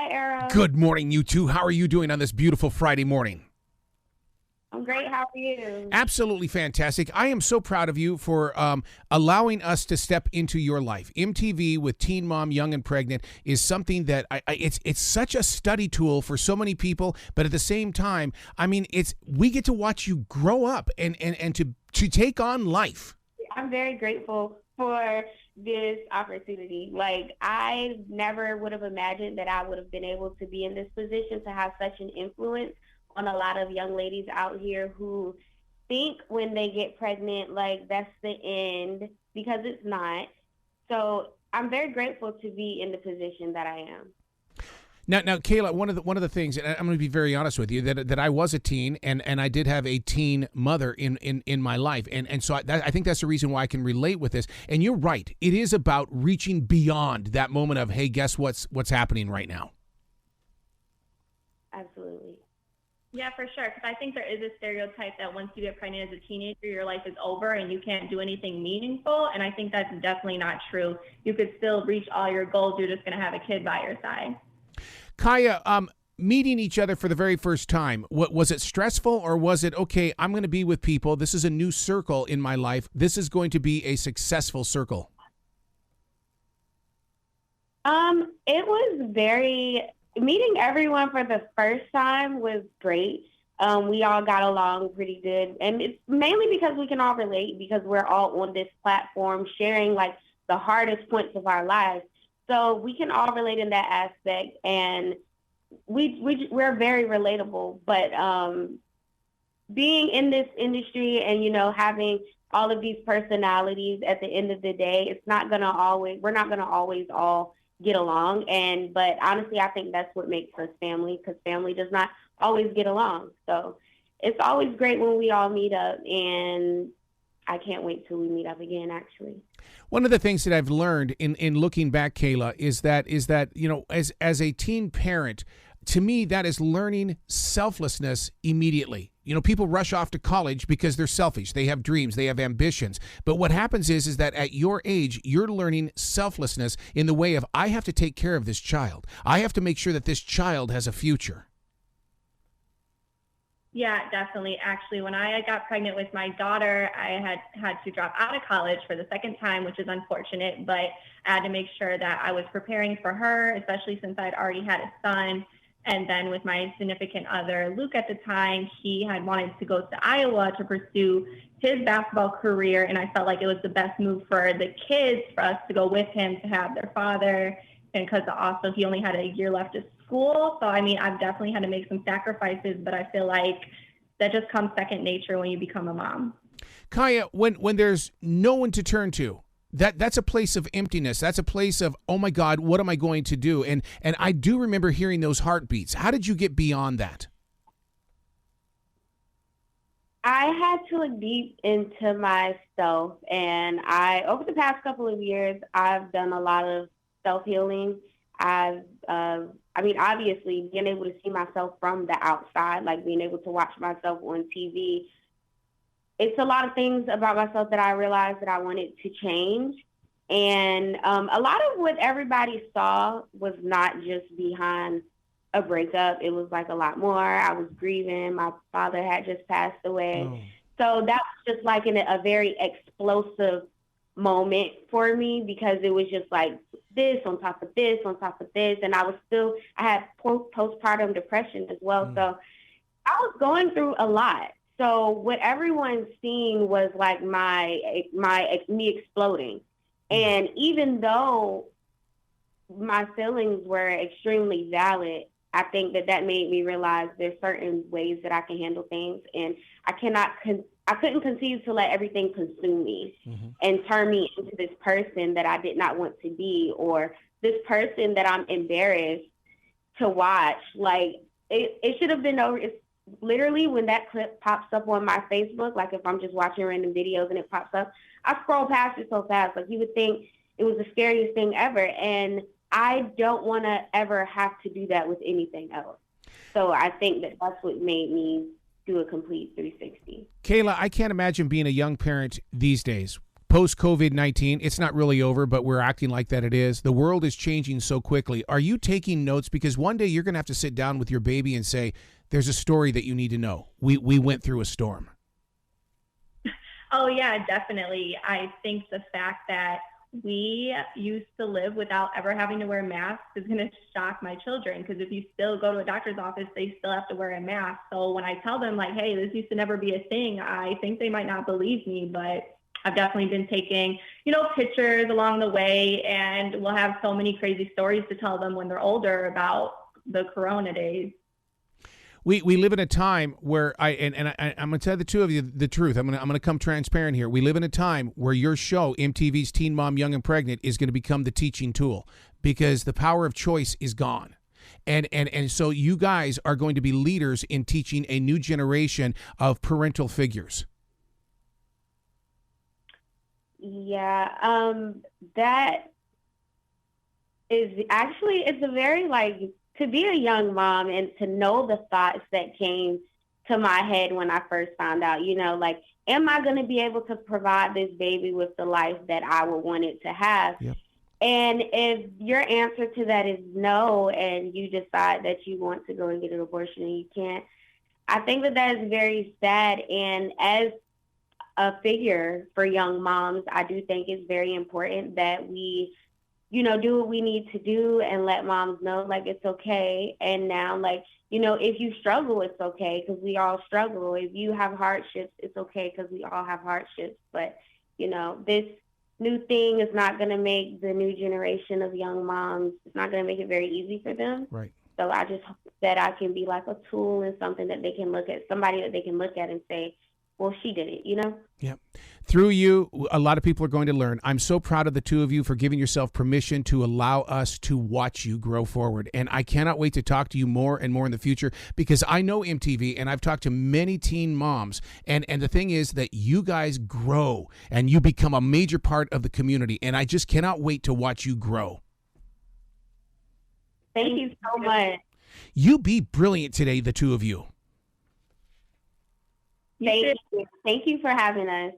Arrow. Good morning, you two. How are you doing on this beautiful Friday morning? I'm great. How are you? Absolutely fantastic. I am so proud of you for allowing us to step into your life. MTV with Teen Mom, Young and Pregnant is something that it's such a study tool for so many people. But at the same time, I mean, we get to watch you grow up and to take on life. I'm very grateful for this opportunity. Like, I never would have imagined that I would have been able to be in this position to have such an influence on a lot of young ladies out here who think when they get pregnant, like that's the end, because it's not. So I'm very grateful to be in the position that I am. Now, Kayla, one of the things, and I'm going to be very honest with you, that I was a teen, and I did have a teen mother in my life, and so I think that's the reason why I can relate with this. And you're right, it is about reaching beyond that moment of, hey, guess what's happening right now. Absolutely. Yeah, for sure. Because I think there is a stereotype that once you get pregnant as a teenager, your life is over and you can't do anything meaningful. And I think that's definitely not true. You could still reach all your goals. You're just going to have a kid by your side. Kiaya, meeting each other for the very first time, was it stressful, or was it, okay, I'm going to be with people, this is a new circle in my life, this is going to be a successful circle? It was meeting everyone for the first time was great. We all got along pretty good, and it's mainly because we can all relate, because we're all on this platform sharing like the hardest points of our lives. So we can all relate in that aspect, and we're very relatable. But being in this industry and, having all of these personalities, at the end of the day, we're not going to always all get along. But honestly, I think that's what makes us family, because family does not always get along. So it's always great when we all meet up, and I can't wait till we meet up again, actually. One of the things that I've learned in looking back, Kayla, is that as a teen parent, to me, that is learning selflessness immediately. People rush off to college because they're selfish. They have dreams. They have ambitions. But what happens is that at your age, you're learning selflessness in the way of, I have to take care of this child. I have to make sure that this child has a future. Yeah, definitely. Actually, when I got pregnant with my daughter, I had to drop out of college for the second time, which is unfortunate, but I had to make sure that I was preparing for her, especially since I'd already had a son. And then with my significant other, Luke, at the time, he had wanted to go to Iowa to pursue his basketball career, and I felt like it was the best move for the kids, for us to go with him, to have their father, and because also he only had a year left of school. So, I mean, I've definitely had to make some sacrifices, but I feel like that just comes second nature when you become a mom. Kiaya, when there's no one to turn to, that's a place of emptiness. That's a place of, oh my God, what am I going to do? And I do remember hearing those heartbeats. How did you get beyond that? I had to look deep into myself, and over the past couple of years, I've done a lot of self-healing. Obviously, being able to see myself from the outside, like being able to watch myself on TV, it's a lot of things about myself that I realized that I wanted to change. And a lot of what everybody saw was not just behind a breakup. It was like a lot more. I was grieving. My father had just passed away. Oh. So that was just like a very explosive moment for me, because it was just like this on top of this on top of this, and I had postpartum depression as well. So I was going through a lot. So what everyone's seeing was like me exploding. And even though my feelings were extremely valid, I think that made me realize there's certain ways that I can handle things, and I couldn't continue to let everything consume me and turn me into this person that I did not want to be, or this person that I'm embarrassed to watch. Like, it should have been over. It's literally when that clip pops up on my Facebook, like if I'm just watching random videos and it pops up, I scroll past it so fast. Like, you would think it was the scariest thing ever. And I don't want to ever have to do that with anything else. So I think that's what made me do a complete 360. Kayla, I can't imagine being a young parent these days. post COVID-19, it's not really over, but we're acting like that it is. The world is changing so quickly. Are you taking notes? Because one day you're going to have to sit down with your baby and say, there's a story that you need to know. We went through a storm. Oh, yeah, definitely. I think the fact that we used to live without ever having to wear masks is going to shock my children, because if you still go to a doctor's office, they still have to wear a mask. So when I tell them, like, hey, this used to never be a thing, I think they might not believe me, but I've definitely been taking, pictures along the way, and we'll have so many crazy stories to tell them when they're older about the Corona days. We live in a time where I'm going to tell the two of you the truth. I'm going to come transparent here. We live in a time where your show, MTV's Teen Mom, Young and Pregnant, is going to become the teaching tool, because the power of choice is gone. And so you guys are going to be leaders in teaching a new generation of parental figures. Yeah, that is actually, it's a very, to be a young mom and to know the thoughts that came to my head when I first found out, am I going to be able to provide this baby with the life that I would want it to have? Yep. And if your answer to that is no, and you decide that you want to go and get an abortion and you can't, I think that is very sad. And as a figure for young moms, I do think it's very important that we do what we need to do and let moms know, it's okay. And now, if you struggle, it's okay, because we all struggle. If you have hardships, it's okay, because we all have hardships. But, this new thing is not going to make the new generation of young moms, it's not going to make it very easy for them. Right. So I just hope that I can be a tool and something that they can look at, somebody that they can look at and say, well, she did it, Yeah. Through you, a lot of people are going to learn. I'm so proud of the two of you for giving yourself permission to allow us to watch you grow forward. And I cannot wait to talk to you more and more in the future, because I know MTV and I've talked to many teen moms. And the thing is that you guys grow and you become a major part of the community. And I just cannot wait to watch you grow. Thank you so much. You be brilliant today, the two of you. Thank you. Thank you for having us.